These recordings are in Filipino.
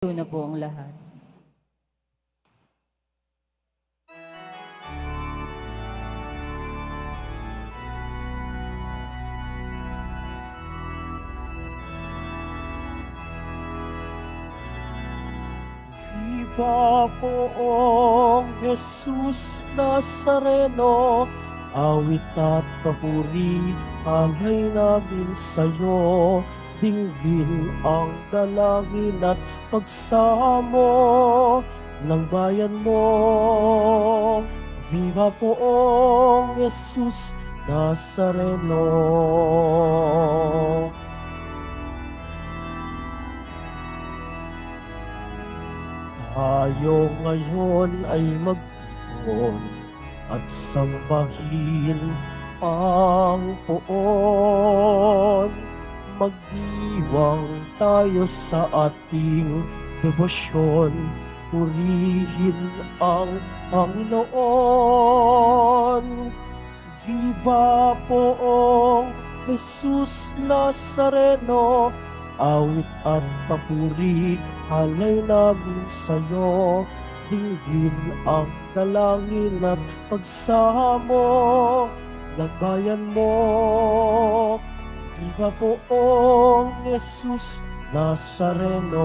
Ito na po ang lahat. Viva poong Jesus Nazareno, awit at papuri, alay namin sa'yo. Dinggin ang dalangin at pagsamo ng bayan mo. Viva poong Jesus Nazareno. Tayo ngayon ay magtipon at sambahin ang poon. Magdiwang tayo sa ating debosyon, purihin ang Panginoon. Viva poong Jesus Nazareno, awit at papuri, halay namin sa'yo. Dinggin ang dalangin at pagsamo ng bayan mo. Viva poong Jesus Nazareno.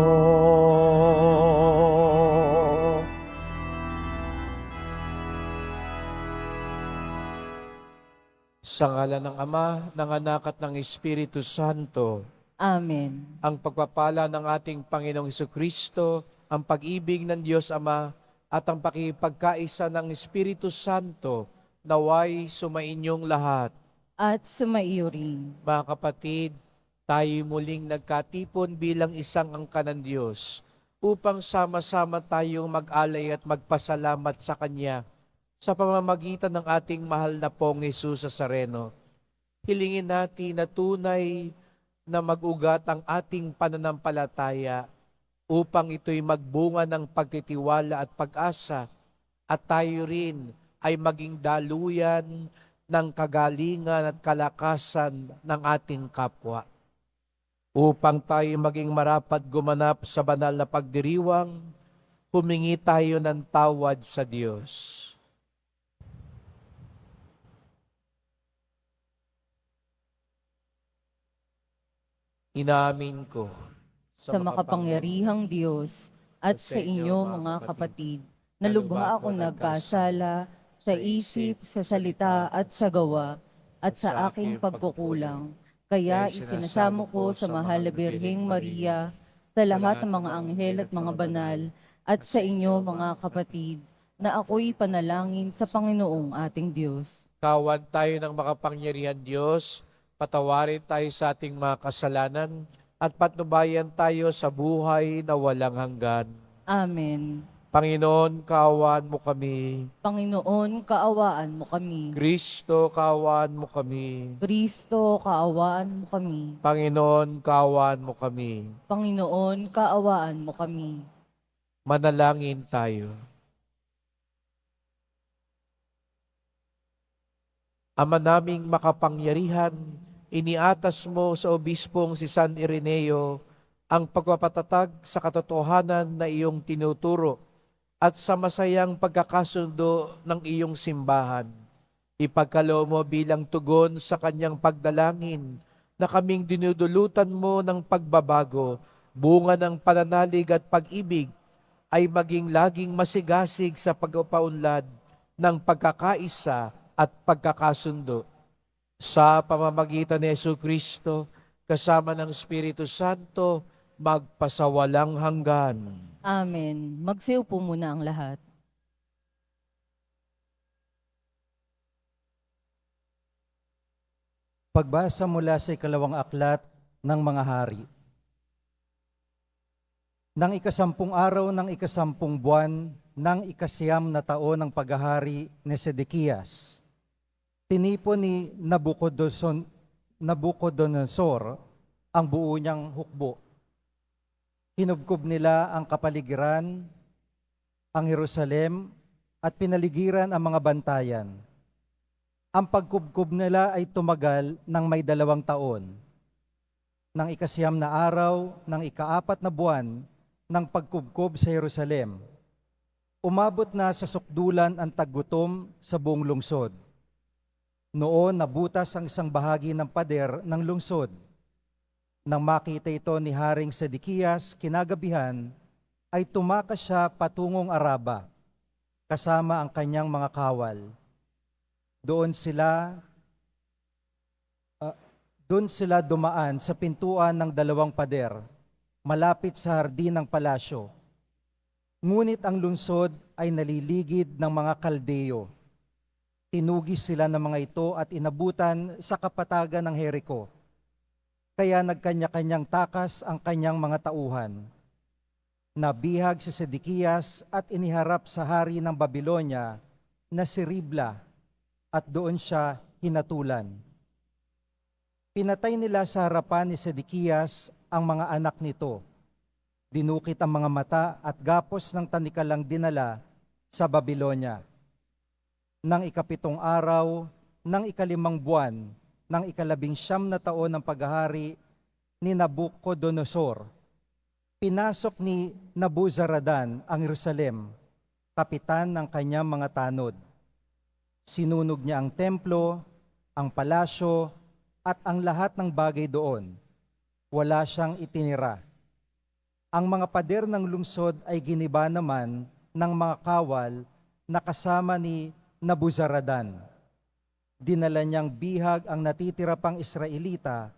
Sa ngalan ng Ama, ng Anak at ng Espiritu Santo, Amen. ang pagpapala ng ating Panginoong Hesukristo, ang pag-ibig ng Diyos Ama, at ang pakipagkaisa ng Espiritu Santo, naway sumainyong lahat. At sumaiyo rin. Mga kapatid, tayo muling nagkatipon bilang isang angkan ng Diyos upang sama-sama tayong mag-alay at magpasalamat sa Kanya sa pamamagitan ng ating mahal na pong Jesus Nazareno. Hilingin natin na tunay na mag-ugat ang ating pananampalataya upang ito'y magbunga ng pagtitiwala at pag-asa at tayo rin ay maging daluyan ng kagalingan at kalakasan ng ating kapwa. Upang tayo maging marapat gumanap sa banal na pagdiriwang, humingi tayo ng tawad sa Diyos. Inamin ko Sa makapangyarihang Diyos at sa inyo mga kapatid, na lubha akong nagkasala sa isip, sa salita at sa gawa, at sa aking pagkukulang. Kaya isinasamo ko sa mahal na Birheng Maria, sa lahat ng mga anghel at mga banal, at sa inyo mga kapatid, na ako'y panalangin sa Panginoong ating Diyos. Kawan tayo ng makapangyarihan Diyos, patawarin tayo sa ating mga kasalanan, at patnubayan tayo sa buhay na walang hanggan. Amen. Panginoon, kaawaan mo kami. Panginoon, kaawaan mo kami. Kristo, kaawaan mo kami. Kristo, kaawaan mo kami. Panginoon, kaawaan mo kami. Panginoon, kaawaan mo kami. Manalangin tayo. Ama naming makapangyarihan, iniatas mo sa obispong si San Ireneo ang pagpapatatag sa katotohanan na iyong tinuturo at sa masayang pagkakasundo ng iyong simbahan. Ipagkaloob mo bilang tugon sa kanyang pagdalangin na kaming dinudulutan mo ng pagbabago, bunga ng pananalig at pag-ibig, ay maging laging masigasig sa pagpapaunlad ng pagkakaisa at pagkakasundo. Sa pamamagitan ni Jesucristo, kasama ng Espiritu Santo, magpasawalang hanggan. Amen. Magsiupo muna ang lahat. Pagbasa mula sa ikalawang aklat ng mga hari. Nang ikasampung araw ng ikasampung buwan ng ikasiyam na taon ng paghahari ni Sedekias, tinipon ni Nabucodonosor ang buo niyang hukbo. Kinubkob nila ang kapaligiran, ang Jerusalem, at pinaligiran ang mga bantayan. Ang pagkubkob nila ay tumagal ng may 2 taon. Nang ikasiyam na araw, ng ikaapat na buwan, ng pagkubkob sa Jerusalem. Umabot na sa sukdulan ang taggutom sa buong lungsod. Noon nabutas ang isang bahagi ng pader ng lungsod. Nang makita ito ni Haring Sedekiyas kinagabihan, ay tumakas siya patungong Araba, kasama ang kanyang mga kawal. Doon sila dumaan sa pintuan ng dalawang pader, malapit sa hardin ng palasyo. Ngunit ang lungsod ay naliligid ng mga Kaldeo. Tinugis sila ng mga ito at inabutan sa kapatagan ng Jericho. Kaya nagkanya-kanyang takas ang kanyang mga tauhan. Nabihag si Sedekiyas at iniharap sa hari ng Babylonia na si Ribla, at doon siya hinatulan. Pinatay nila sa harapan ni Sedekiyas ang mga anak nito. Dinukit ang mga mata at gapos ng tanikalang dinala sa Babylonia. Nang 7 araw, ng 5 buwan, ng 19 na taon ng paghahari ni Nabucodonosor, pinasok ni Nabuzaradan ang Jerusalem, kapitan ng kanyang mga tanod. Sinunog niya ang templo, ang palasyo, at ang lahat ng bagay doon. Wala siyang itinira. Ang mga pader ng lungsod ay giniba naman ng mga kawal na kasama ni Nabuzaradan. Dinala niyang bihag ang natitira pang Israelita,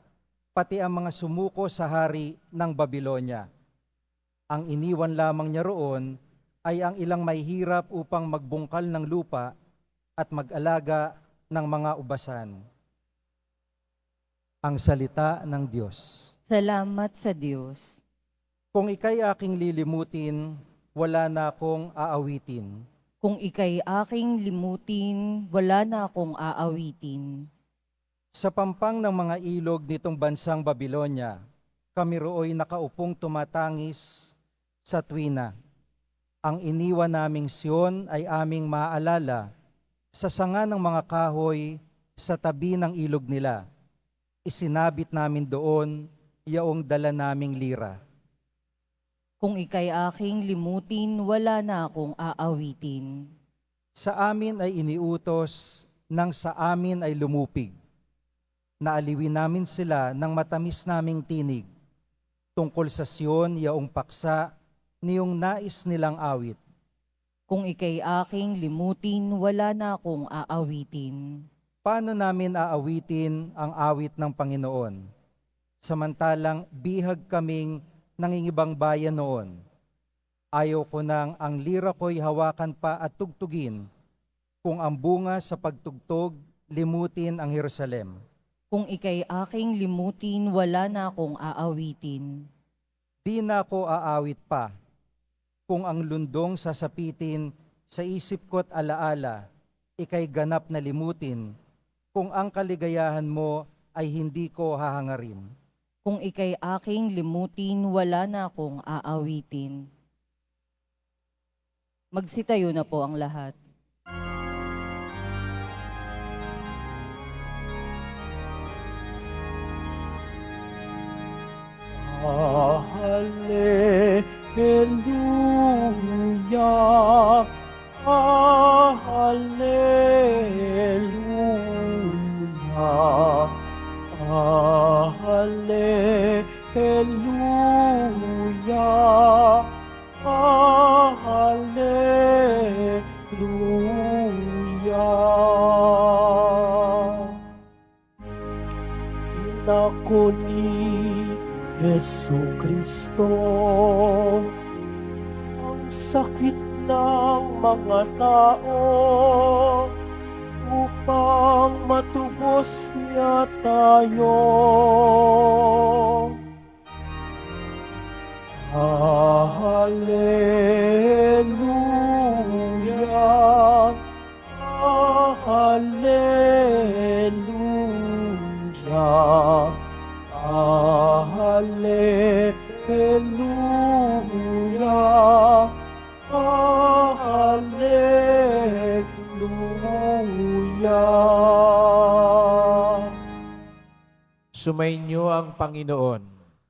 pati ang mga sumuko sa hari ng Babylonia. Ang iniwan lamang niya roon ay ang ilang may hirap upang magbungkal ng lupa at mag-alaga ng mga ubasan. Ang salita ng Diyos. Salamat sa Diyos. Kung ika'y aking lilimutin, wala na akong aawitin. Kung ika'y aking limutin, wala na akong aawitin. Sa pampang ng mga ilog nitong bansang Babylonia, kami rooy nakaupong tumatangis sa tuwina. Ang iniwan naming Siyon ay aming maaalala sa sanga ng mga kahoy sa tabi ng ilog nila. Isinabit namin doon yaong dala naming lira. Kung ika'y aking limutin, wala na akong aawitin. Sa amin ay iniutos, nang sa amin ay lumupig. Naaliwin namin sila ng matamis naming tinig. Tungkol sa Siyon, yaong paksa, niyong nais nilang awit. Kung ika'y aking limutin, wala na akong aawitin. Paano namin aawitin ang awit ng Panginoon? Samantalang bihag kaming nangingibang bayan noon. Ayaw ko nang ang lira ko'y hawakan pa at tugtugin, kung ang bunga sa pagtugtog, limutin ang Jerusalem. Kung ika'y aking limutin, wala na akong aawitin. Di na ako aawit pa, kung ang lundong sasapitin sa isip ko't alaala, ika'y ganap na limutin, kung ang kaligayahan mo ay hindi ko hahangarin. Kung ika'y aking limutin, wala na akong aawitin. Magsitayo na po ang lahat. Hallelujah, hallelujah, hallelujah, hallelujah. Inako ni Jesu Kristo, ang sakit ng mga tao, upang matubos niya tayo. Hallelujah, hallelujah, hallelujah, hallelujah. Sumainyo ang Panginoon.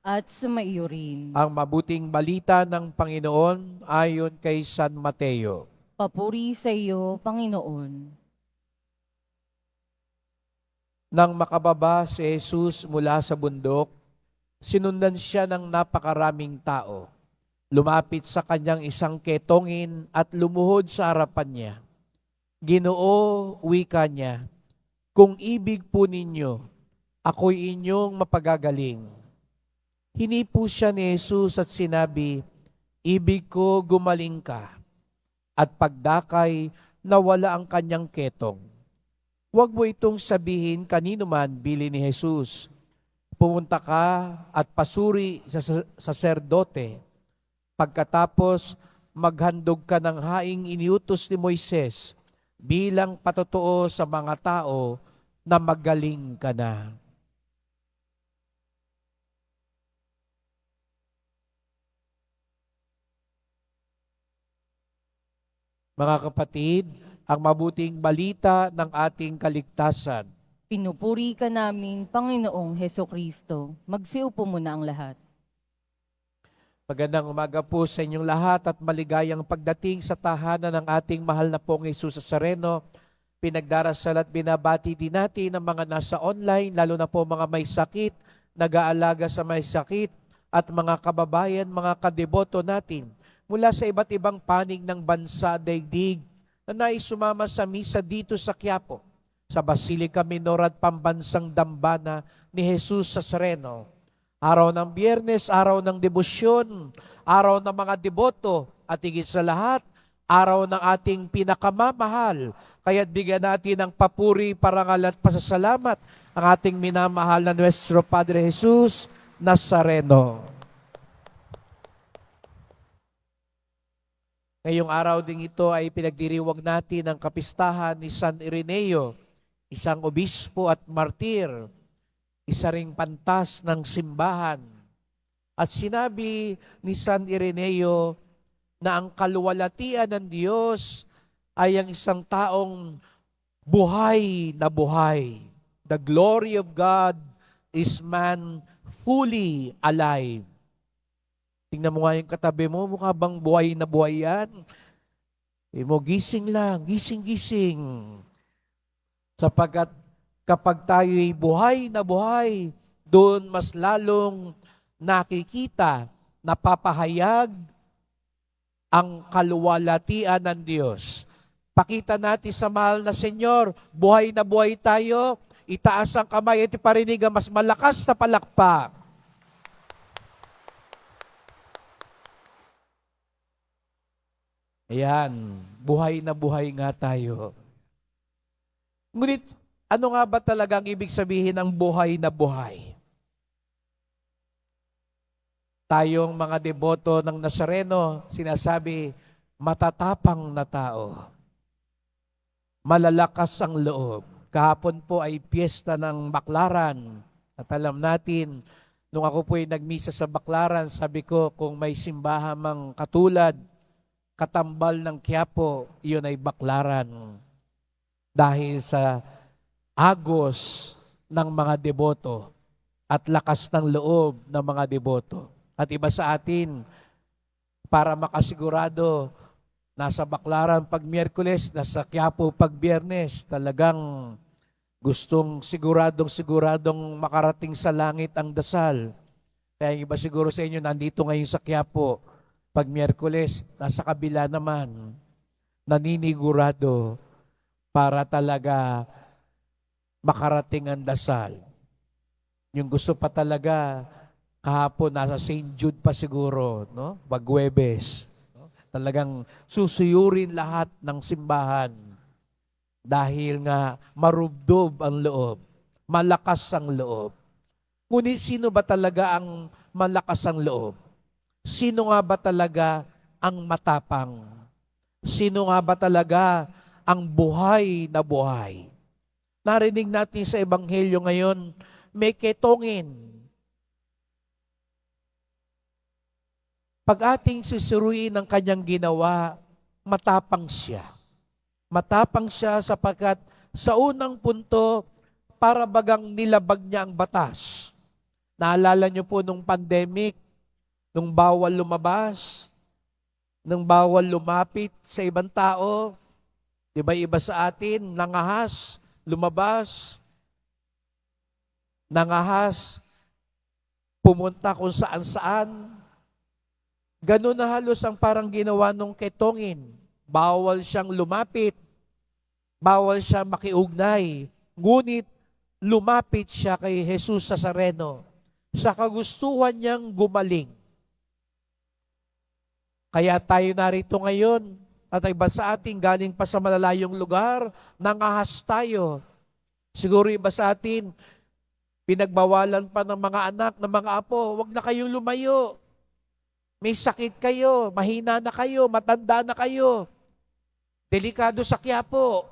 at sumaiyo rin. Ang mabuting balita ng Panginoon ayon kay San Mateo. Papuri sa iyo, Panginoon. Nang makababa si Jesus mula sa bundok, sinundan siya ng napakaraming tao. Lumapit sa kanyang isang ketongin at lumuhod sa harapan niya. Ginoo, wika niya, kung ibig po ninyo, ako'y inyong mapagagaling. Hinipo siya ni Jesus at sinabi, ibig ko gumaling ka. At pagdakay, nawala ang kanyang ketong. Huwag mo itong sabihin kanino man, bili ni Jesus. Pumunta ka at pasuri sa saserdote. Pagkatapos, maghandog ka ng haing iniutos ni Moises bilang patotoo sa mga tao na magaling ka na. Mga kapatid, ang mabuting balita ng ating kaligtasan. Pinupuri ka namin, Panginoong Heso Kristo. Magsiupo muna ang lahat. Magandang umaga po sa inyong lahat at maligayang pagdating sa tahanan ng ating mahal na pong Jesus Nazareno. Pinagdarasal at binabati din natin ang mga nasa online, lalo na po mga may sakit, nag-aalaga sa may sakit, at mga kababayan, mga kadeboto natin mula sa iba't ibang panig ng bansa daigdig na nais sumama sa misa dito sa Quiapo, sa Basilica Minor at Pambansang Dambana ni Jesus Nazareno. Araw ng Biyernes, araw ng debosyon, araw ng mga deboto, at higit sa lahat, araw ng ating pinakamamahal. Kaya't bigyan natin ng papuri, parangal at pasasalamat ang ating minamahal na Nuestro Padre Jesus Nazareno. Ngayong araw ding ito ay pinagdiriwang natin ang kapistahan ni San Ireneo, isang obispo at martir, isa ring pantas ng simbahan. At sinabi ni San Ireneo na ang kaluwalhatian ng Diyos ay ang isang taong buhay na buhay. The glory of God is man fully alive. Tingnan mo nga yung katabi mo, mukha bang buhay na buhay yan? Mo, gising lang, gising-gising. Sapagkat kapag tayo'y buhay na buhay, doon mas lalong nakikita, napapahayag ang kaluwalhatian ng Diyos. Pakita natin sa mahal na Senyor, buhay na buhay tayo, itaas ang kamay at iparinig ang mas malakas na palakpak. Ayan, buhay na buhay nga tayo. Ngunit, ano nga ba talaga ang ibig sabihin ng buhay na buhay? Tayong mga deboto ng Nazareno, sinasabi, matatapang na tao. Malalakas ang loob. Kahapon po ay piyesta ng Baklaran. At alam natin, nung ako po ay nagmisa sa Baklaran, sabi ko, kung may simbahan mang katulad, katambal ng Quiapo, iyon ay Baklaran. Dahil sa agos ng mga deboto at lakas ng loob ng mga deboto. At iba sa atin, para makasigurado, nasa Baklaran pag Miyerkules, nasa Quiapo pag Biyernes, talagang gustong siguradong makarating sa langit ang dasal. Kaya iba siguro sa inyo, nandito ngayon sa Quiapo, pag Miyerkules, nasa kabila naman, naninigurado para talaga makarating ang dasal. Yung gusto pa talaga, kahapon nasa St. Jude pa siguro, no? Bagwebes. No? Talagang susuyurin lahat ng simbahan dahil nga marubdob ang loob, malakas ang loob. Ngunit sino ba talaga ang malakas ang loob? Sino nga ba talaga ang matapang? Sino nga ba talaga ang buhay na buhay? Narinig natin sa Ebanghelyo ngayon, may ketongin. Pag ating susuruin ang kanyang ginawa, matapang siya. Matapang siya sapagkat sa unang punto, para bagang nilabag niya ang batas. Naalala niyo po nung pandemic, nung bawal lumabas, nung bawal lumapit sa ibang tao, di ba iba sa atin, nangahas, lumabas, nangahas, pumunta kung saan-saan. Ganun na halos ang parang ginawa nung kay Tongin. Bawal siyang lumapit, bawal siya makiugnay. Ngunit lumapit siya kay Jesus Nazareno sa kagustuhan niyang gumaling. Kaya tayo narito ngayon at iba sa atin galing pa sa malalayong lugar, nangahas tayo. Siguro iba sa atin, pinagbawalan pa ng mga anak, ng mga apo, huwag na kayong lumayo. May sakit kayo, mahina na kayo, matanda na kayo. Delikado sa Quiapo.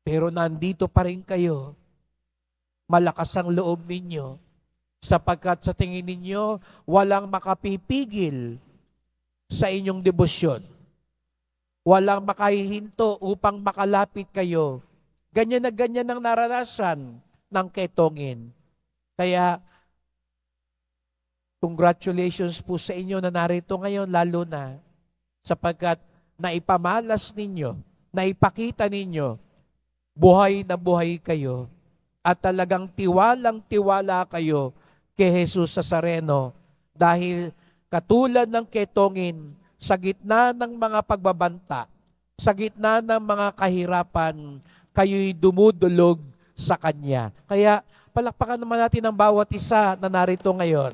Pero nandito pa rin kayo. Malakas ang loob ninyo. Sapagkat sa tingin ninyo, walang makapipigil sa inyong debosyon. Walang makahihinto upang makalapit kayo. Ganyan na ganyan ang naranasan ng Ketongin. Kaya, congratulations po sa inyo na narito ngayon, lalo na sapagkat naipamalas ninyo, naipakita ninyo, buhay na buhay kayo at talagang tiwalang-tiwala kayo kay Jesus Nazareno dahil katulad ng Ketongin, sa gitna ng mga pagbabanta, sa gitna ng mga kahirapan, kayo'y dumudulog sa Kanya. Kaya palakpakan naman natin ang bawat isa na narito ngayon.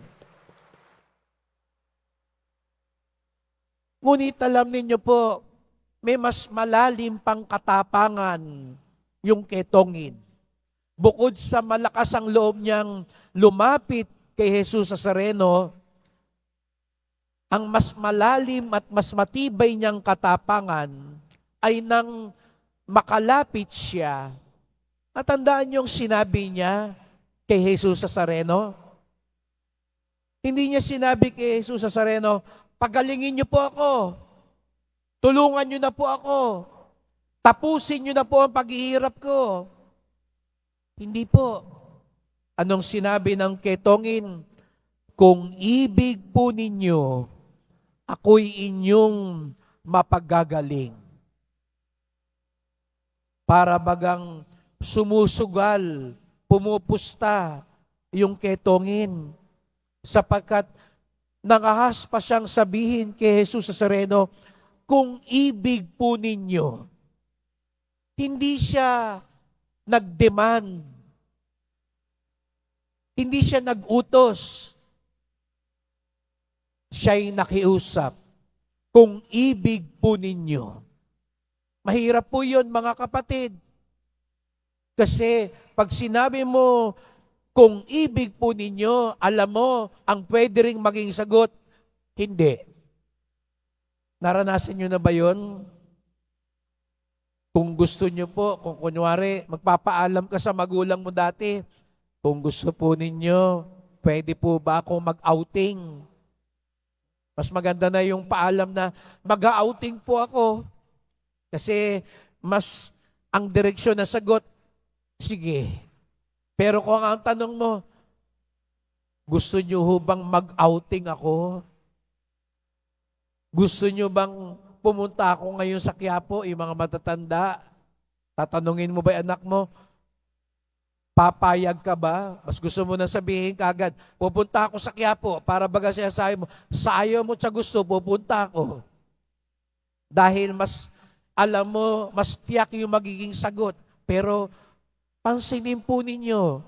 Ngunit alam ninyo po, may mas malalim pang katapangan yung Ketongin. Bukod sa malakas ang loob niyang lumapit kay Jesus Nazareno, ang mas malalim at mas matibay niyang katapangan ay nang makalapit siya. Natandaan niyong sinabi niya kay Jesus Nazareno? Hindi niya sinabi kay Jesus Nazareno, pagalingin niyo po ako. Tulungan niyo na po ako. Tapusin niyo na po ang paghihirap ko. Hindi po. Anong sinabi ng Ketongin? Kung ibig po ninyo, ako'y inyong mapagagaling. Para bagang sumusugal, pumupusta yung Ketongin. Sapagkat nangahas pa siyang sabihin kay Jesus Nazareno, kung ibig po ninyo, hindi siya nag-demand, hindi siya nag-utos, siya'y nakiusap, kung ibig po ninyo. Mahirap po yun, mga kapatid. Kasi pag sinabi mo, kung ibig po ninyo, alam mo, ang pwede ring maging sagot, hindi. Naranasan nyo na ba yun? Kung gusto nyo po, kung kunwari, magpapaalam ka sa magulang mo dati, kung gusto po ninyo, pwede po ba akong mag-outing? Mas maganda na yung paalam na mag-outing po ako. Kasi mas ang direksyon na sagot, sige. Pero kung ang tanong mo, gusto nyo ho bang mag-outing ako? Gusto nyo bang pumunta ako ngayon sa Quiapo, yung mga matatanda? Tatanungin mo ba yung anak mo, papayag ka ba? Mas gusto mo na sabihin kagad, pupunta ako sa Quiapo para baga siya sabi mo, sa ayaw mo sa gusto, pupunta ako. Dahil mas, alam mo, mas tiyak yung magiging sagot. Pero, pansinin po ninyo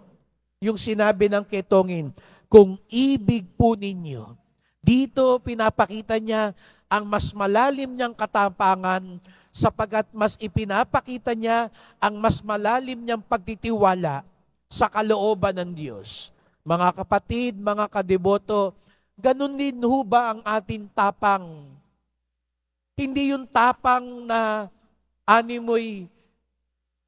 yung sinabi ng Ketongin, kung ibig po ninyo. Dito, pinapakita niya ang mas malalim niyang katapangan sapagkat mas ipinapakita niya ang mas malalim niyang pagtitiwala sa kalooban ng Diyos. Mga kapatid, mga kadeboto, ganun din ho ba ang ating tapang? Hindi yung tapang na animoy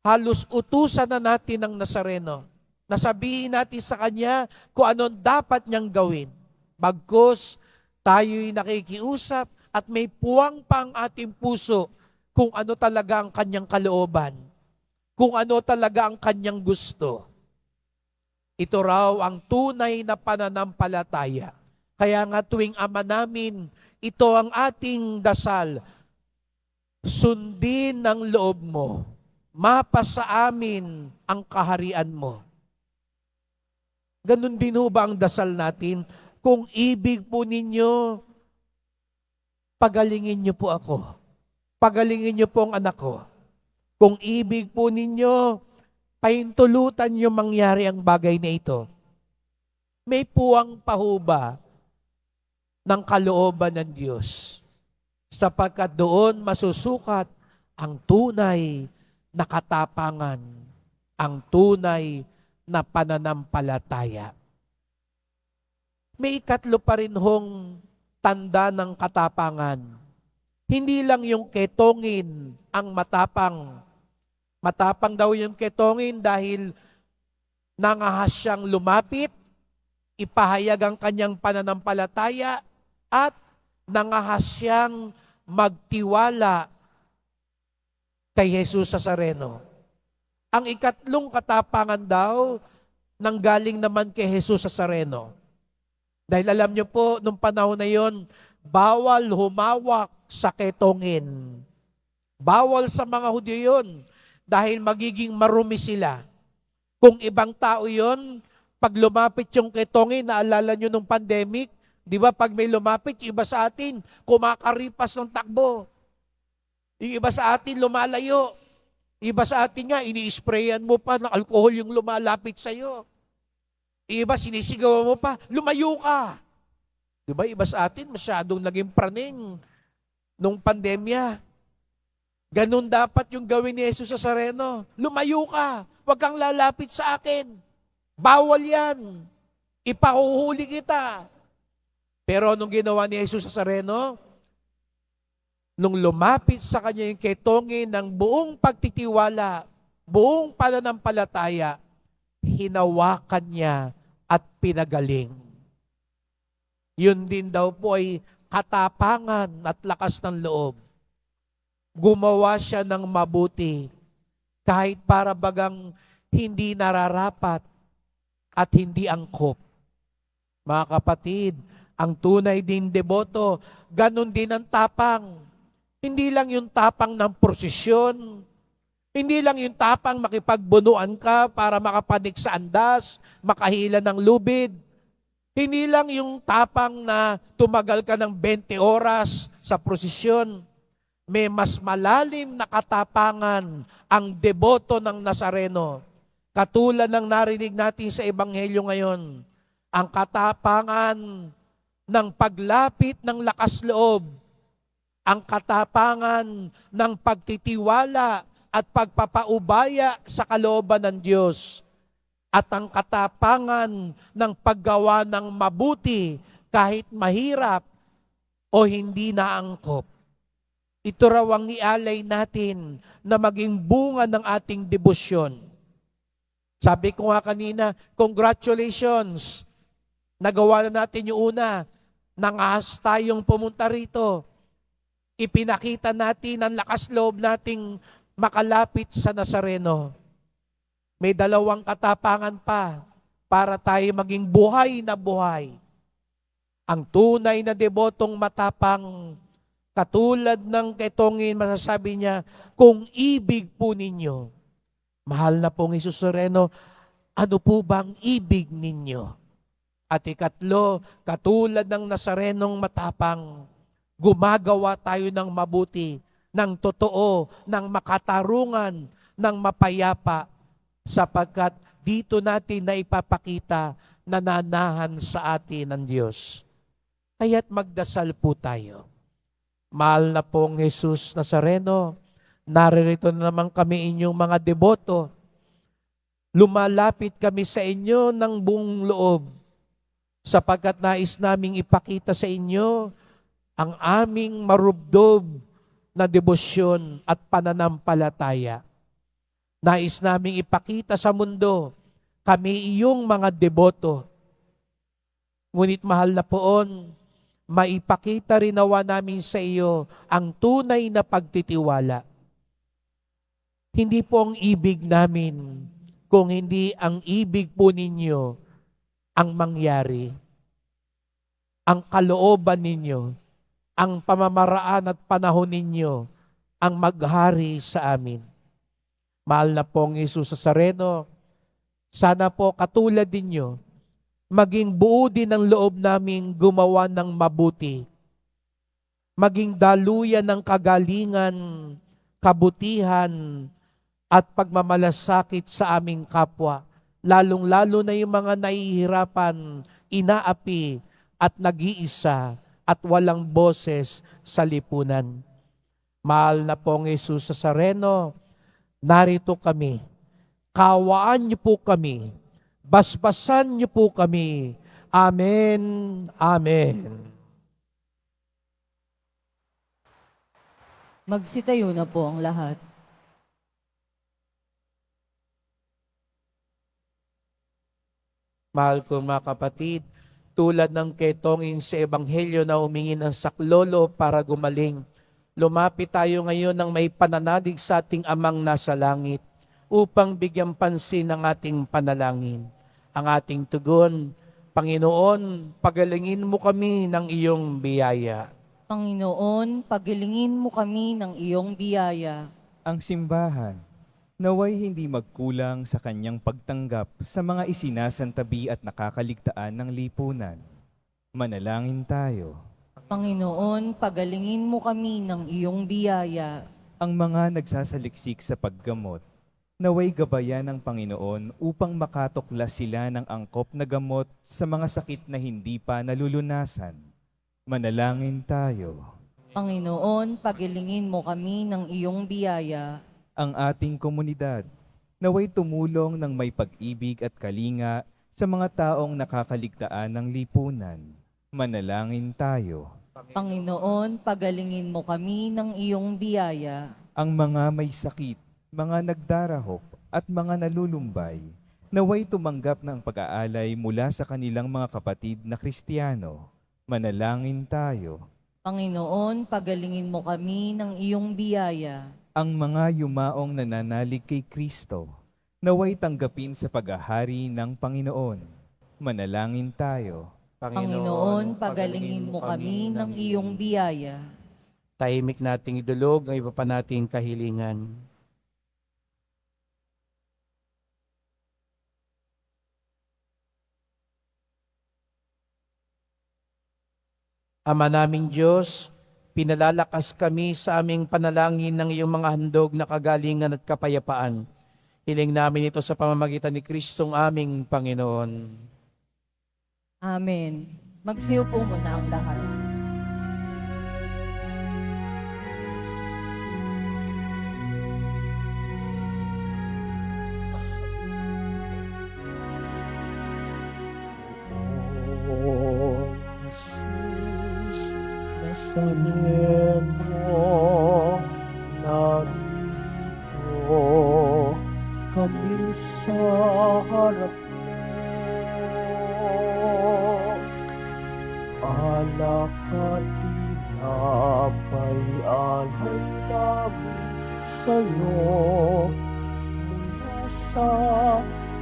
halos utusan na natin ng Nazareno. Nasabihin natin sa Kanya kung anong dapat niyang gawin. Bagkus, tayo'y nakikiusap at may puwang pa ang ating puso kung ano talaga ang Kanyang kalooban. Kung ano talaga ang Kanyang gusto. Ito raw ang tunay na pananampalataya. Kaya nga tuwing Ama namin, ito ang ating dasal. Sundin ang loob mo. Mapa sa amin ang kaharian mo. Ganun din ho ba ang dasal natin? Kung ibig po ninyo, pagalingin niyo po ako. Pagalingin niyo po ang anak ko. Kung ibig po ninyo, pahintulutan niyo mangyari ang bagay na ito. May puwang pahuba ng kalooban ng Diyos. Sapagkat doon masusukat ang tunay na katapangan, ang tunay na pananampalataya. May ikatlo pa rin hong tanda ng katapangan. Hindi lang yung ketongin ang matapang. Matapang daw yung ketongin dahil nangahas siyang lumapit, ipahayag ang kanyang pananampalataya, at nangahas siyang magtiwala kay Jesus Nazareno. Ang ikatlong katapangan daw, nanggaling naman kay Jesus Nazareno. Dahil alam niyo po, nung panahon na yon, bawal humawak sa ketongin. Bawal sa mga Hudyo yun, dahil magiging marumi sila. Kung ibang tao yon, pag lumapit yung ketongin, naalala nyo nung pandemic, di ba pag may lumapit, yung iba sa atin, kumakaripas ng takbo. Yung iba sa atin, lumalayo. Iba sa atin nga, ini-sprayan mo pa ng alcohol yung lumalapit sa'yo. Iba, sinisigaw mo pa, lumayo ka. Di ba, iba sa atin, masyadong naging praning nung pandemya. Ganun dapat yung gawin ni Jesus Nazareno. Lumayo ka, huwag kang lalapit sa akin. Bawal yan. Ipahuhuli kita. Pero anong ginawa ni Jesus Nazareno? Nung lumapit sa kanya yung ketongin ng buong pagtitiwala, buong pananampalataya, hinawakan niya at pinagaling. Yun din daw po ay katapangan at lakas ng loob. Gumawa siya ng mabuti kahit para bagang hindi nararapat at hindi angkop. Mga kapatid, ang tunay din deboto, ganun din ang tapang. Hindi lang yung tapang ng prosesyon, hindi lang yung tapang makipagbunuan ka para makapanik sa andas, makahila ng lubid. Hindi lang yung tapang na tumagal ka ng 20 oras sa prosesyon. May mas malalim na katapangan ang deboto ng Nazareno. Katulad ng narinig natin sa Ebanghelyo ngayon, ang katapangan ng paglapit ng lakas loob, ang katapangan ng pagtitiwala at pagpapaubaya sa kalooban ng Diyos, at ang katapangan ng paggawa ng mabuti kahit mahirap o hindi naangkop. Ito raw ang ialay natin na maging bunga ng ating debosyon. Sabi ko nga kanina, congratulations! Nagawa na natin yung una. Nangahas tayong pumunta rito. Ipinakita natin ang lakas loob nating makalapit sa Nazareno. May dalawang katapangan pa para tayo maging buhay na buhay. Ang tunay na debotong matapang, katulad ng ketongin, masasabi niya, kung ibig po ninyo. Mahal na pong Jesus Nazareno, ano po bang ibig ninyo? At ikatlo, katulad ng Nazarenong matapang, gumagawa tayo ng mabuti, ng totoo, ng makatarungan, ng mapayapa, sapagkat dito natin na ipapakita na nanahan sa atin ng Diyos. Kaya't magdasal po tayo. Mahal na pong Jesus Nazareno, naririto na naman kami inyong mga deboto. Lumalapit kami sa inyo ng buong loob, sapagkat nais naming ipakita sa inyo ang aming marubdob na debosyon at pananampalataya. Nais naming ipakita sa mundo, kami iyong mga deboto. Ngunit mahal na poon, maipakita rin nawa namin sa iyo ang tunay na pagtitiwala. Hindi po ang ibig namin kung hindi ang ibig po ninyo ang mangyari, ang kalooban ninyo, ang pamamaraan at panahon ninyo ang maghari sa amin. Mahal na pong Jesus Nazareno, sana po katulad ninyo, maging buo din ang loob namin gumawa ng mabuti, maging daluyan ng kagalingan, kabutihan, at pagmamalasakit sa aming kapwa, lalong-lalo na yung mga nahihirapan, inaapi, at nag-iisa, at walang boses sa lipunan. Mahal na pong Jesus Nazareno, narito kami. Kawaan niyo po kami. Basbasan niyo po kami. Amen. Amen. Magsitayo na po ang lahat. Mahal ko mga kapatid, tulad ng ketongin sa Ebanghelyo na humingi ng saklolo para gumaling, lumapit tayo ngayon ng may pananalig sa ating Amang nasa langit upang bigyan pansin ng ating panalangin. Ang ating tugon, Panginoon, pagalingin mo kami ng iyong biyaya. Panginoon, pagilingin mo kami ng iyong biyaya. Ang simbahan, naway hindi magkulang sa kanyang pagtanggap sa mga isinasantabi at nakakaligtaan ng lipunan. Manalangin tayo. Panginoon, pagalingin mo kami ng iyong biyaya. Ang mga nagsasaliksik sa paggamot, naway gabayan ng Panginoon upang makatuklas sila ng angkop na gamot sa mga sakit na hindi pa nalulunasan. Manalangin tayo. Panginoon, pagilingin mo kami ng iyong biyaya. Ang ating komunidad, naway tumulong ng may pag-ibig at kalinga sa mga taong nakakaligtaan ng lipunan. Manalangin tayo. Panginoon, pagalingin mo kami ng iyong biyaya. Ang mga may sakit, mga nagdarahop at mga nalulumbay, naway tumanggap ng pag-aalay mula sa kanilang mga kapatid na Kristiyano. Manalangin tayo. Panginoon, pagalingin mo kami ng iyong biyaya. Ang mga yumaong nananalig kay Kristo, naway tanggapin sa paghahari ng Panginoon. Manalangin tayo. Panginoon, pagalingin mo kami ng iyong biyaya. Tahimik nating idulog ang iba pa nating kahilingan. Ama naming Diyos, pinalalakas kami sa aming panalangin ng iyong mga handog na kagalingan at kapayapaan. Hiling namin ito sa pamamagitan ni Kristong aming Panginoon. Amen. Magsiyo po muna ang lahat. Poong Jesus Nazareno, narito kami sa harap mo. Alak at tinapay alay namin sa'yo, mula sa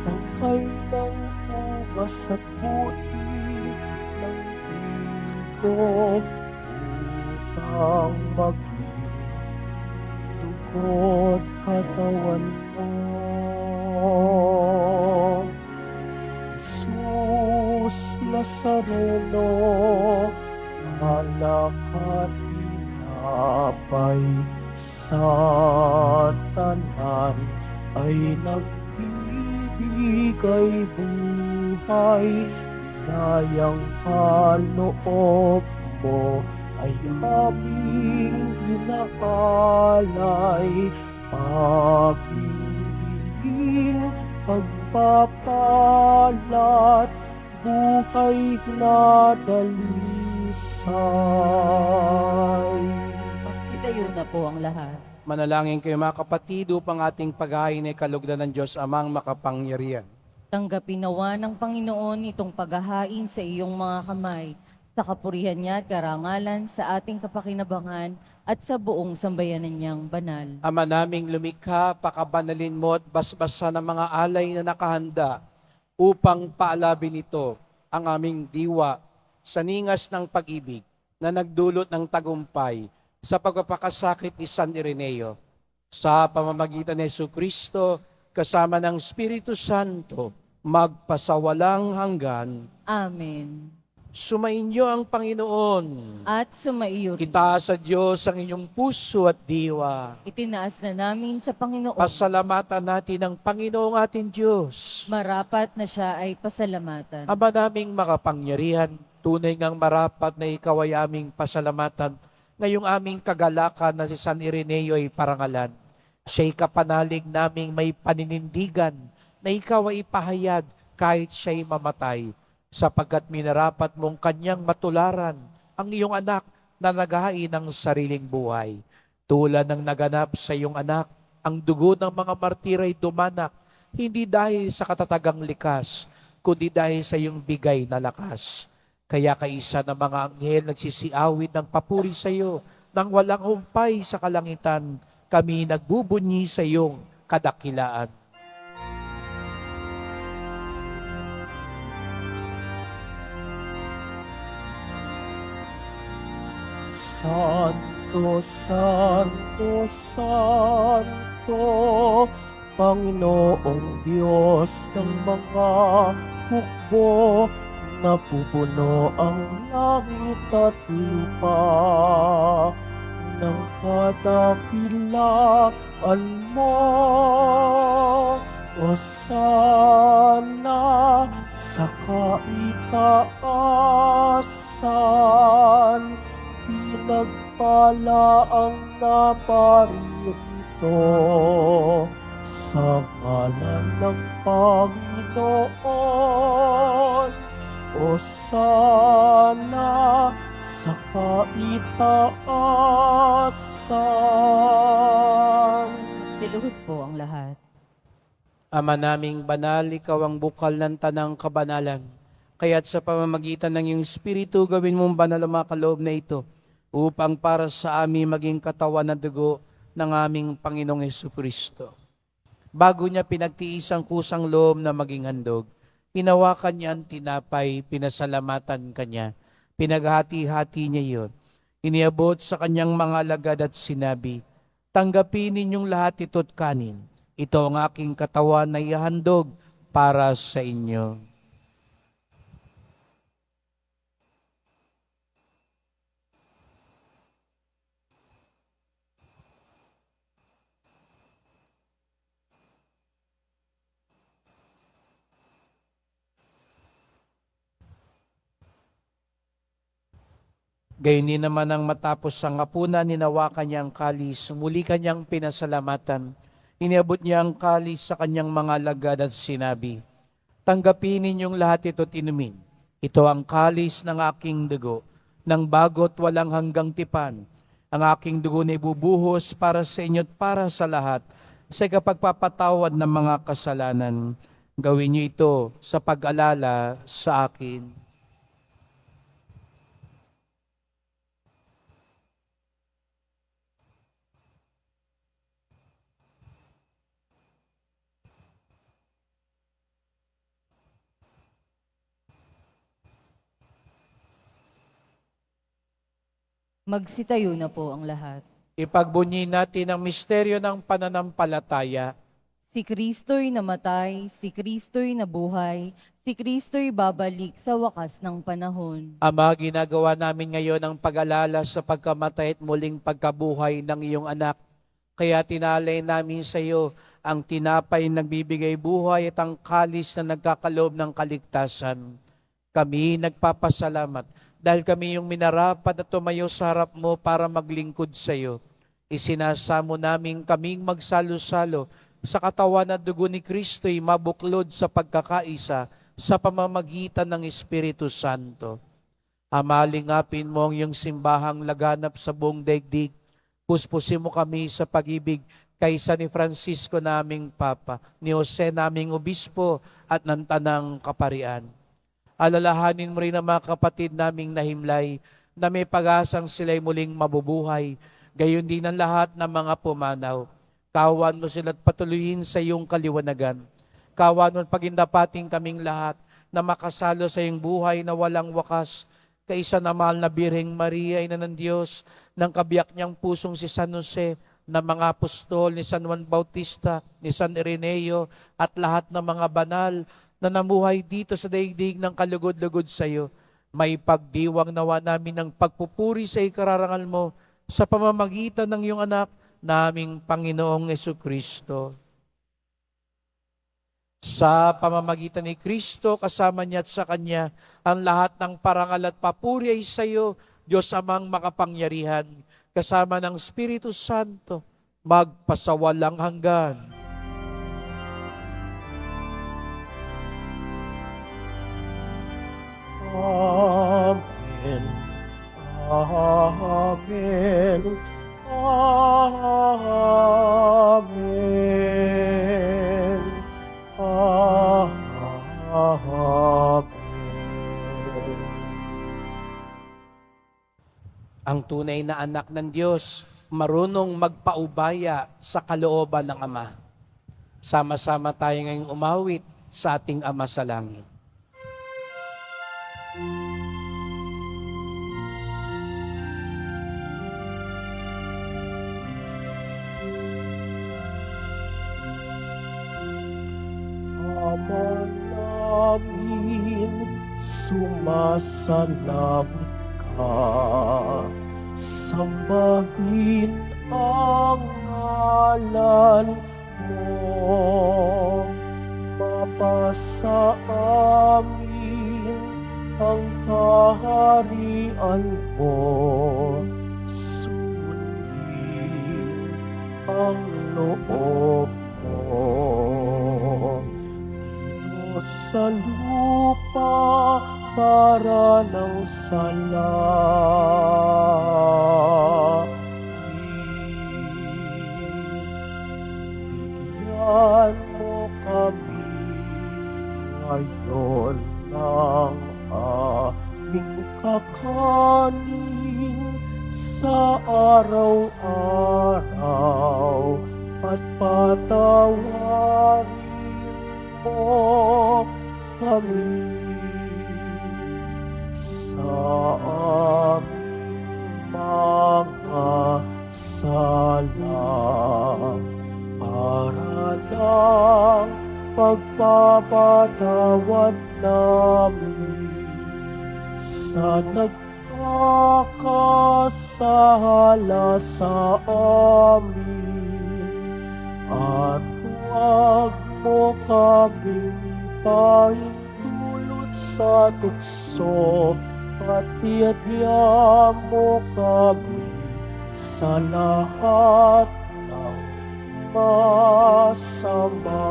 tangkay ng ugas at buti ng trigo, upang maging dugo't katawan mo. Jesus Nazareno, alak at tinapay sa tanan ay nagbibigay buhay, biyayang kaloob mo ay aming inaalay, aming hiling pagpapalat, buhay na dalisay. Magsitayo na po ang lahat. Manalangin kayo mga kapatid upang ating paghahain ay kalugdan ng Diyos Amang makapangyarihan. Tanggapin nawa ng Panginoon itong paghahain sa iyong mga kamay, sa kapurihan niya at karangalan, sa ating kapakinabangan, at sa buong sambayanan niyang banal. Ama naming lumikha, pakabanalin mo at basbasa ng mga alay na nakahanda upang paalabin ito ang aming diwa sa ningas ng pag-ibig na nagdulot ng tagumpay sa pagpapakasakit ni San Ireneo. Sa pamamagitan ni Jesucristo, kasama ng Espiritu Santo, magpasawalang hanggan. Amen. Sumainyo ang Panginoon. At sumaiyo rin. Itaas sa Diyos ang inyong puso at diwa. Itinaas na namin sa Panginoon. Pasalamatan natin ang Panginoong ating Diyos. Marapat na siya ay pasalamatan. Ama naming makapangyarihan, tunay ngang marapat na ikaw ay aming pasalamatan. Ngayong aming kagalakan na si San Ireneo ay parangalan. Siya'y kapanalig naming may paninindigan na ikaw ay ipahayag kahit siya'y mamatay, sapagkat minarapat mong kanyang matularan ang iyong anak na naghahain ng sariling buhay. Tulad ng naganap sa iyong anak, ang dugo ng mga martir ay dumanak, hindi dahil sa katatagang likas, kundi dahil sa iyong bigay na lakas. Kaya kaisa ng mga anghel nagsisiawit ng papuri sa iyo, nang walang humpay sa kalangitan, kami nagbubunyi sa iyong kadakilaan. Santo, Santo, Santo, Panginoong Diyos ng mga hukbo, napupuno ang langit at lupa ng kadakilaan mo. Hosana sa kaitaasan, pinagpala ang naparito sa ngalan ng Panginoon. Hosana sa kaitaasan. Siluhod po ang lahat. Ama naming banal, ikaw ang bukal ng tanang kabanalan. Kaya't sa pamamagitan ng iyong Espiritu, gawin mong banal ang mga kaloob na ito, upang para sa amin maging katawan na dugo ng aming Panginoong Jesucristo. Bago niya pinagtiis ang kusang loob na maging handog, hinawakan niya ang tinapay, pinasalamatan kanya, pinaghati-hati niya iyon. Iniabot sa kanyang mga alagad at sinabi, "Tanggapin ninyong lahat ito't kanin. Ito ang aking katawan na ihahandog para sa inyo." Gayon din naman ang matapos ang hapunan, ninawakan niya ang kalis, muli kanyang pinasalamatan. Iniabot niya ang kalis sa kanyang mga alagad at sinabi, "Tanggapin ninyong lahat ito't inumin. Ito ang kalis ng aking dugo, ng bago't walang hanggang tipan. Ang aking dugo na ibubuhos para sa inyo at para sa lahat, sa kapagpapatawad ng mga kasalanan. Gawin niyo ito sa pag-alala sa akin." Magsitayo na po ang lahat. Ipagbunyi natin ang misteryo ng pananampalataya. Si Kristo'y namatay, si Kristo'y nabuhay, si Kristo'y babalik sa wakas ng panahon. Ama, ginagawa namin ngayon ang pag-alala sa pagkamatay at muling pagkabuhay ng iyong anak. Kaya tinalay namin sa iyo ang tinapay na nagbibigay buhay at ang kalis na nagkakaloob ng kaligtasan. Kami nagpapasalamat dahil kami yung minarapat na tumayo sa harap mo para maglingkod sa iyo. Isinasamo namin kaming magsalo-salo sa katawan at dugo ni Kristo'y mabuklod sa pagkakaisa sa pamamagitan ng Espiritu Santo. Ama, lingapin mo ang iyong simbahang laganap sa buong daigdig. Puspusin mo kami sa pag-ibig kaysa ni Francisco naming Papa, ni Jose naming Obispo at ng Tanang Kaparian. Alalahanin mo rin ang mga kapatid naming nahimlay na may pag-asang sila'y muling mabubuhay. Gayon din ang lahat ng mga pumanaw. Kawan mo sila't patuloyin sa iyong kaliwanagan. Kawan mo pagindapating kaming lahat na makasalo sa iyong buhay na walang wakas. Kaisa na mahal na Birheng Maria, Ina ng Diyos, ng kabiyak niyang pusong si San Jose, ng mga apostol, ni San Juan Bautista, ni San Ireneo, at lahat ng mga banal na namuhay dito sa daigdig ng kalugod-lugod sa iyo. May pagdiwang nawa namin ng pagpupuri sa ikararangal mo sa pamamagitan ng iyong anak, naming Panginoong Jesucristo. Sa pamamagitan ni Kristo, kasama niya at sa Kanya, ang lahat ng parangal at papuri ay sa iyo, Diyos Amang makapangyarihan, kasama ng Espiritu Santo, magpasawalang hanggan. Amen. Amen. Amen. Amen. Ang tunay na anak ng Diyos, marunong magpaubaya sa kalooban ng Ama. Sama-sama tayo ngayong umawit sa ating Ama sa langit. Ama namin, sumasalangit ka. Sambahin ang ngalan mo. Mapasa amin ang kaharian mo. Sundin ang loob mo. Dito sa lupa para ng bigyan mo kami ngayon ng aming kakanin sa araw-araw at patawarin mo kami sa aming mga sala para ng pagpapatawad namin sa nagkakasala sa amin, at huwag mo kaming pahintulot sa tukso, at iadya mo kami sa lahat ng masama.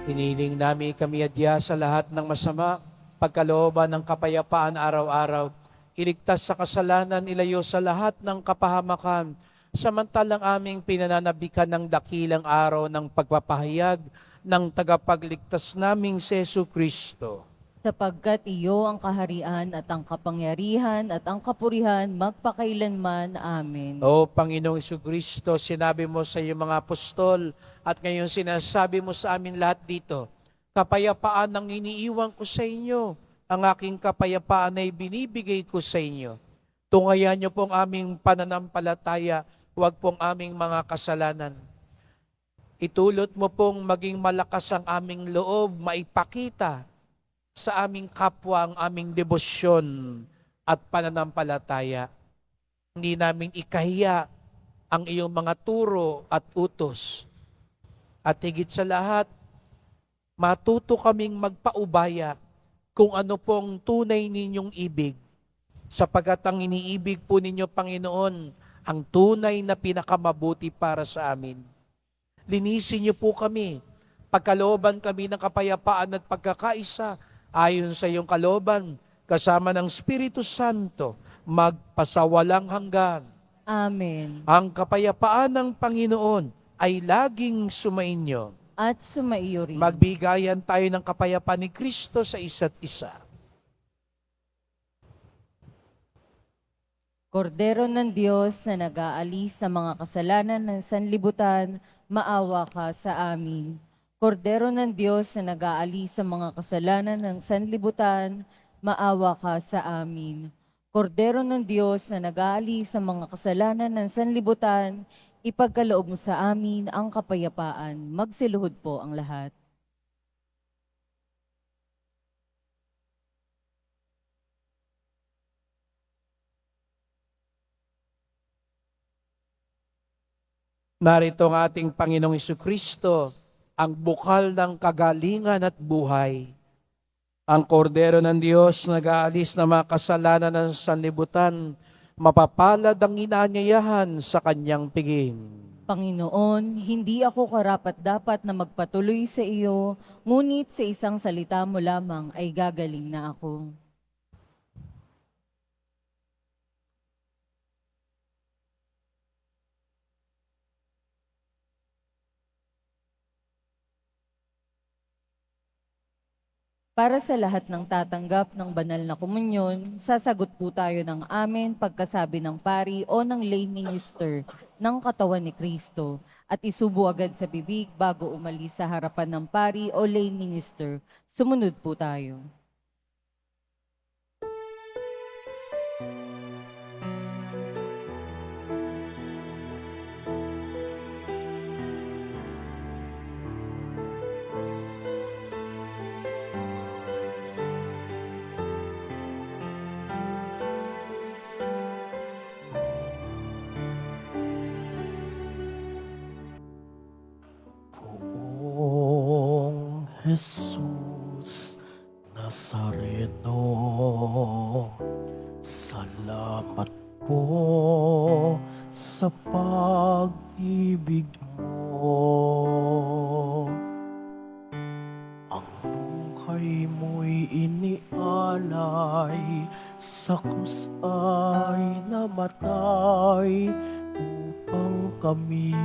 Hiniling namin kami adya sa lahat ng masama, pagkalooban ng kapayapaan araw-araw, iligtas sa kasalanan, ilayo sa lahat ng kapahamakan, samantalang aming pinananabikan ng dakilang araw ng pagpapahayag ng tagapagligtas naming si Jesucristo. Sapagkat iyo ang kaharian at ang kapangyarihan at ang kapurihan magpakailanman. Amen. O Panginoong Jesucristo, sinabi mo sa iyong mga apostol at ngayon sinasabi mo sa amin lahat dito, kapayapaan ang iniiwan ko sa inyo, ang aking kapayapaan ay binibigay ko sa inyo. Tungayan niyo pong aming pananampalataya, huwag pong aming mga kasalanan. Itulot mo pong maging malakas ang aming loob, maipakita sa aming kapwa ang aming debosyon at pananampalataya. Hindi namin ikahiya ang iyong mga turo at utos. At higit sa lahat, matuto kaming magpaubaya kung ano pong tunay ninyong ibig. Sapagat ang iniibig po ninyo, Panginoon, ang tunay na pinakamabuti para sa amin. Linisin niyo po kami, pagkalooban kami ng kapayapaan at pagkakaisa, ayon sa iyong kalooban, kasama ng Espiritu Santo, magpasawalang hanggan. Amen. Ang kapayapaan ng Panginoon ay laging sumainyo. at sumaiyo rin. Magbigayan tayo ng kapayapaan ni Kristo sa isa't isa. Kordero ng Diyos na nag-aalis sa mga kasalanan ng sanlibutan, maawa ka sa amin. Kordero ng Diyos na nag-aalis sa mga kasalanan ng sanlibutan, maawa ka sa amin. Kordero ng Diyos na nag-aalis sa mga kasalanan ng sanlibutan, ipagkaloob mo sa amin ang kapayapaan. Magsiluhod po ang lahat. Narito ang ating Panginoong Jesucristo, ang bukal ng kagalingan at buhay. Ang kordero ng Diyos nag-aalis ng mga kasalanan ng sanlibutan, mapapalad ang inaanyayahan sa kanyang piging. Panginoon, hindi ako karapat-dapat na magpatuloy sa iyo, ngunit sa isang salita mo lamang ay gagaling na ako. Para sa lahat ng tatanggap ng banal na komunyon, sasagot po tayo ng amen pagkasabi ng pari o ng lay minister ng katawan ni Kristo at isubo agad sa bibig bago umalis sa harapan ng pari o lay minister. Sumunod po tayo. Poong Jesus Nazareno, salamat po sa pag-ibig mo. Ang buhay mo'y inialay, sa krus ay namatay, upang kami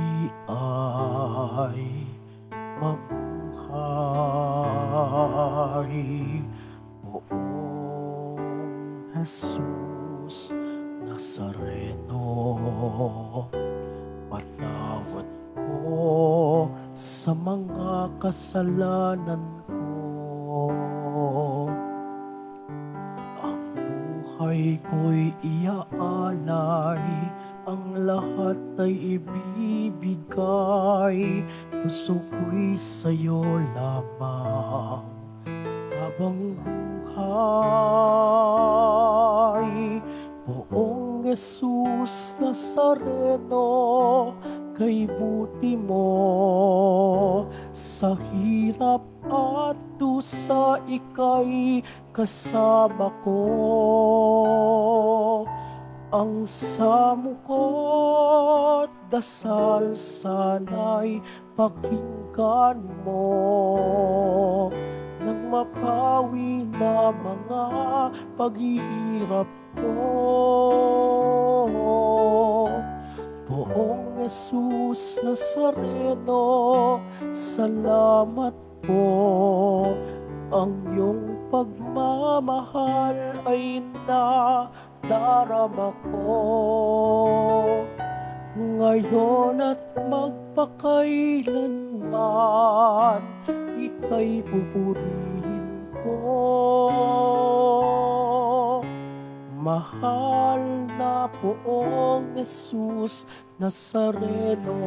ay mabuhay. Poong Jesus Nazareno, patawad po sa mga kasalanan ko. Ang buhay ko'y iaalay, ang lahat ay ibibigay, puso ko'y sa'yo lamang habang buhay. Poong Jesus Nazareno, kay buti mo sa hirap at dusa, ika'y kasama ko. Ang samo ko't dasal sana'y pakinggan mo, nang mapawi na mga paghihirap ko. Poong Jesus Nazareno, salamat po. Ang iyong pagmamahal ay nadarama ko. Ngayon at magpakailanman, ika'y pupurihin ko. Mahal na Poong Jesus Nazareno.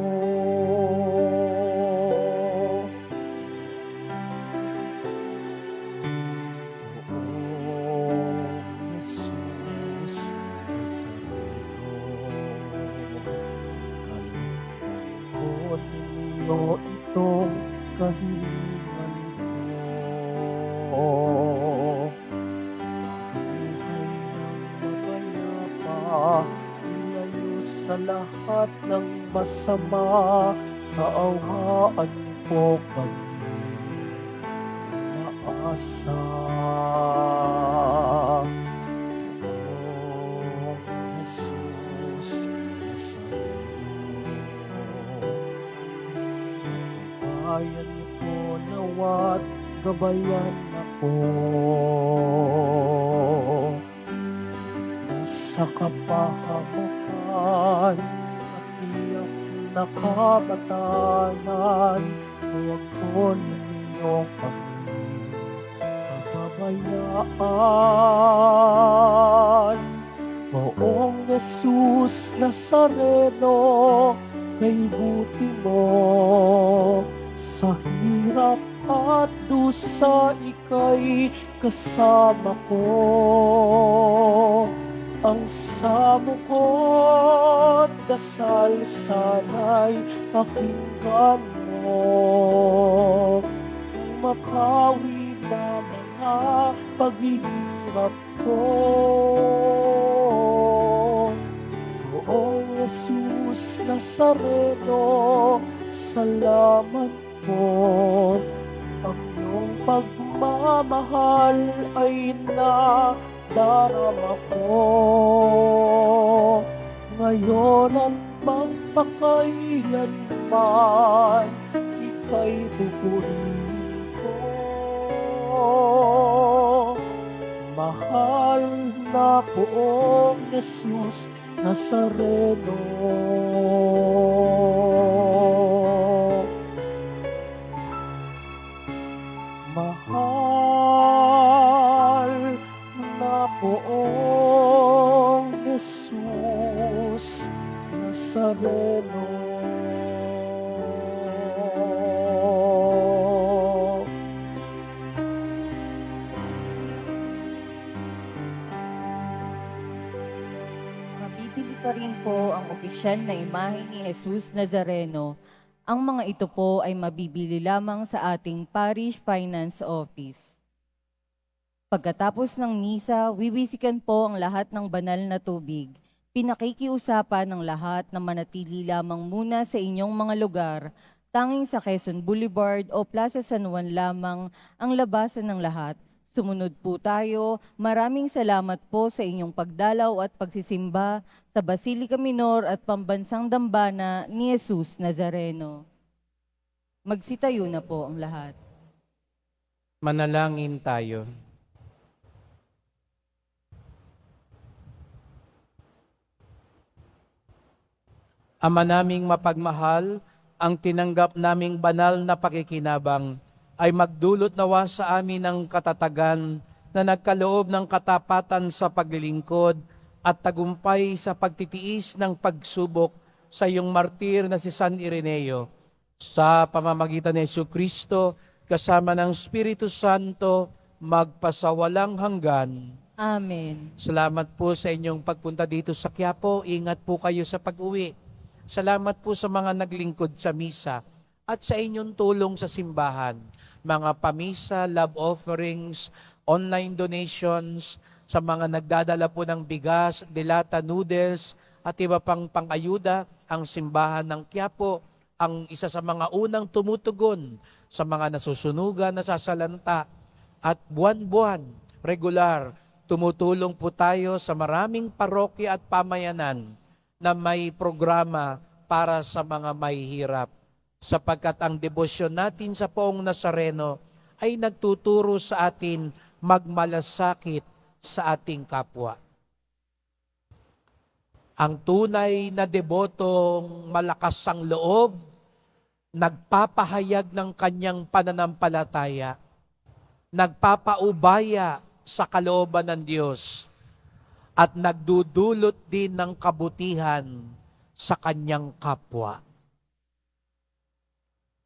Ninyo itong kahilingan ko. Buhay ng mapayapa, ilayo sa lahat ng masama, kaawaan po kami, umaasa. Oh, Jesus Nazareno, bayan at gabayan ako. Sa kapahamakan at tiyak na kamatayan, huwag mo ninyong kami pababayaan. Poong Jesus Nazareno, kay buti mo sa hirap at dusa, ika'y kasama ko. Ang samo ko't dasal sana'y pakinggan mo, nang mapawi na mga paghihirap ko. Poong Jesus Nazareno, salamat po. Ang iyong pagmamahal ay nadarama ko. Ngayon at magpakailanman, ika'y pupurihin ko. Mahal na Poong Jesus Nazareno. Mahal na Poong Jesus Nazareno. Mabibili pa rin po ang opisyal na imahe ni Jesus Nazareno. Ang mga ito po ay mabibili lamang sa ating Parish Finance Office. Pagkatapos ng misa, wiwisikan po ang lahat ng banal na tubig. Pinakikiusapan ng lahat na manatili lamang muna sa inyong mga lugar, tanging sa Quezon Boulevard o Plaza San Juan lamang ang labasan ng lahat. Sumunod po tayo. Maraming salamat po sa inyong pagdalaw at pagsisimba sa Basilica Minor at Pambansang Dambana ni Jesus Nazareno. Magsitayo na po ang lahat. Manalangin tayo. Ama naming mapagmahal, ang tinanggap naming banal na pakikinabang ay magdulot nawa sa amin ng katatagan na nagkaloob ng katapatan sa paglilingkod at tagumpay sa pagtitiis ng pagsubok sa iyong martir na si San Ireneo. Sa pamamagitan ni Jesucristo, kasama ng Espiritu Santo, magpasawalang hanggan. Amen. Salamat po sa inyong pagpunta dito sa Quiapo. Ingat po kayo sa pag-uwi. Salamat po sa mga naglingkod sa misa at sa inyong tulong sa simbahan. Mga pamisa, love offerings, online donations, sa mga nagdadala po ng bigas, dilata, noodles, at iba pang pang-ayuda, ang simbahan ng Quiapo, ang isa sa mga unang tumutugon sa mga nasusunugan, nasasalanta, at buwan-buwan, regular, tumutulong po tayo sa maraming parokya at pamayanan na may programa para sa mga mahihirap. Sapagkat ang debosyon natin sa Poong Nazareno ay nagtuturo sa atin magmalasakit sa ating kapwa. Ang tunay na debotong malakas ang loob, nagpapahayag ng kanyang pananampalataya, nagpapaubaya sa kalooban ng Diyos, at nagdudulot din ng kabutihan sa kanyang kapwa.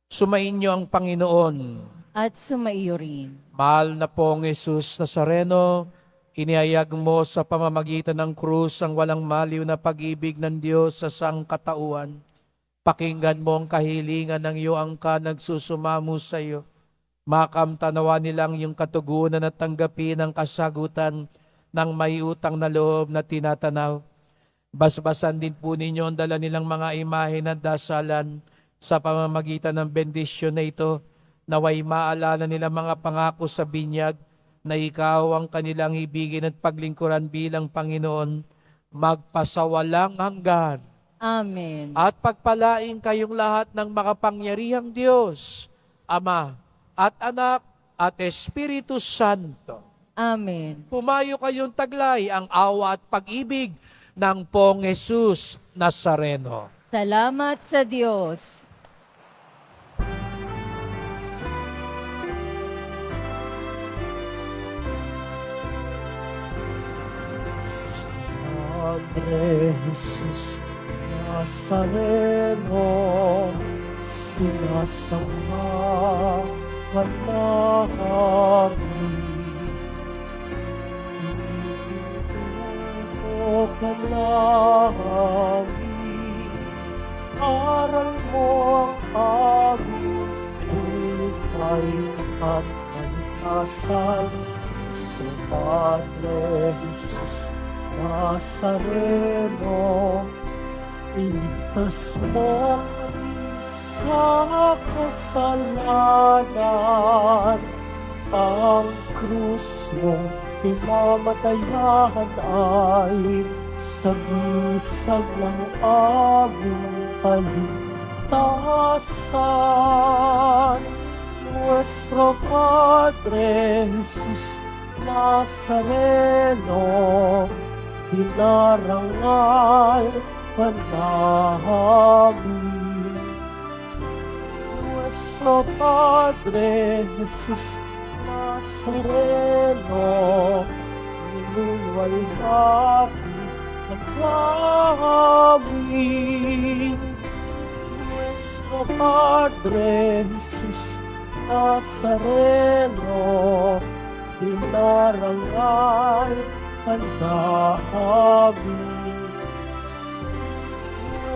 Sumainyo ang Panginoon. At sumaiyo rin. Mahal na pong Jesus Nazareno, inihayag mo sa pamamagitan ng krus ang walang maliw na pag-ibig ng Diyos sa sangkatauhan. Pakinggan mo ang kahilingan ng iyong angka nagsusumamo sa iyo. Makamtanawa nilang iyong katugunan at tanggapin ang kasagutan ng may utang na loob na tinatanaw. Basbasan din po ninyo ang dala nilang mga imahe na dasalan sa pamamagitan ng bendisyon na ito, naway maalala nila mga pangako sa binyag na ikaw ang kanilang ibigin at paglingkuran bilang Panginoon, magpasawalang hanggan. Amen. At pagpalain kayong lahat ng makapangyarihang Diyos, Ama, at Anak, at Espiritu Santo. Amen. Humayo kayong taglay ang awa at pag-ibig ng Pong Jesus Nazareno. Salamat sa Diyos. Padre Jesus Nazareno, sinasamahan namin. Ito ka namin, aral mo ang aming buhay at kalikasan. Sa Padre Jesus Nazareno, iligtas mo kami sa kasalanan. Ang krus mong pinamatayan ay sagisag ng aming kaligtasan. Nuestro Padre Jesus Nazareno, dinarangal ka namin. Nuestro Padre Jesus Nazareno, niluwalhati ka namin. Nuestro Padre Jesus Nazareno, dinarangal ka namin.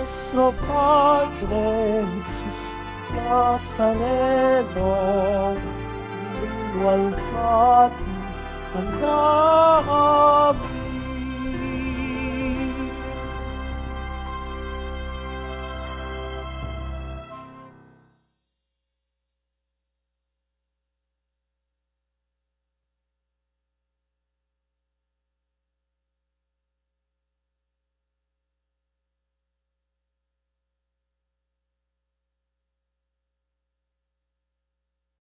Nuestro Padre Jesus Nazareno, niluwalhati ka namin.